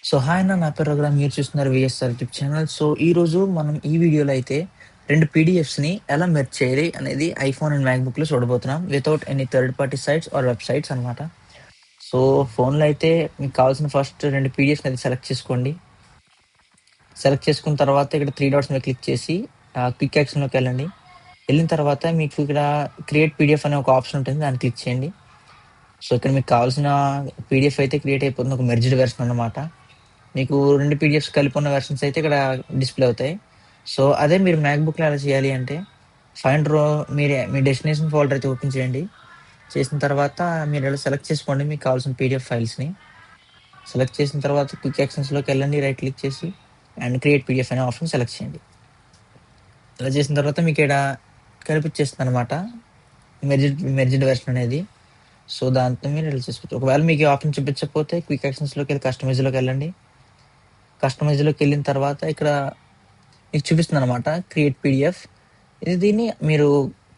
So hi అన్న, నా పేరు రఘురామ్. మీరు చూస్తున్నారు విఎస్ఆర్ యూట్యూబ్ ఛానల్. సో ఈరోజు మనం ఈ వీడియోలో అయితే 2 పీడిఎఫ్స్‌ని ఎలా మెర్జ్ చేయాలి అనేది ఐఫోన్ అండ్ మ్యాక్‌బుక్‌లో చూడబోతున్నాం. Without any third party sites or websites అనమాట. సో ఫోన్‌లో అయితే మీకు కావాల్సిన ఫస్ట్ 2 పీడిఎఫ్స్‌ని అయితే సెలెక్ట్ చేసుకోండి. సెలెక్ట్ చేసుకున్న తర్వాత ఇక్కడ 3 డాట్స్ మీద క్లిక్ చేసి క్విక్ యాక్షన్‌లోకి వెళ్ళండి. వెళ్ళిన తర్వాత మీకు ఇక్కడ క్రియేట్ పీడిఎఫ్ అనే ఒక ఆప్షన్ ఉంటుంది. దాన్ని క్లిక్ చేయండి. సో ఇక్కడ మీకు కావాల్సిన పీడిఎఫ్ అయితే క్రియేట్ అయిపోతుంది. ఒక మెర్జ్డ్ వెర్షన్ అన్నమాట. మీకు 2 పీడిఎఫ్స్ కలిపి ఉన్న వెర్షన్స్ అయితే ఇక్కడ డిస్‌ప్లే అవుతాయి. సో అదే మీరు మ్యాక్‌బుక్‌లో ఎలా చేయాలి అంటే, ఫైండ్ రో మీ డెస్టినేషన్ ఫోల్డర్ అయితే ఓపెన్ చేయండి. చేసిన తర్వాత మీరు ఇలా సెలెక్ట్ చేసుకోండి మీకు కావాల్సిన పీడిఎఫ్ ఫైల్స్‌ని. సెలెక్ట్ చేసిన తర్వాత క్విక్ యాక్షన్స్‌లోకి వెళ్ళండి. రైట్ క్లిక్ చేసి అండ్ క్రియేట్ పీడిఎఫ్ అనే ఆప్షన్ సెలెక్ట్ చేయండి. ఇలా చేసిన తర్వాత మీకు ఈడ కనిపించేస్తుందనమాట మెర్జ్డ్ వెర్షన్ అనేది. సో దాంతో మీరు ఇలా చేసుకోవచ్చు. ఒకవేళ మీకు ఈ ఆప్షన్ చూపించకపోతే క్విక్ యాక్షన్స్‌లోకి వెళ్ళి కస్టమైజ్‌లోకి వెళ్ళండి. కస్టమైజ్‌లోకి వెళ్ళిన తర్వాత ఇక్కడ మీకు చూపిస్తుందనమాట క్రియేట్ పీడిఎఫ్. దీన్ని మీరు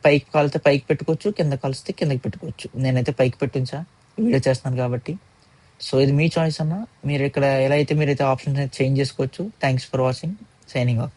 పైకి కాలితే పైకి పెట్టుకోవచ్చు, కింద కాలిస్తే కిందకి పెట్టుకోవచ్చు. నేనైతే పైకి పెట్టుంచా వీడియో చేస్తున్నాను కాబట్టి. సో ఇది మీ చాయిస్ అన్న. మీరు ఇక్కడ ఎలా అయితే మీరైతే ఆప్షన్స్ చేంజ్ చేసుకోవచ్చు. Thanks for watching. Signing off.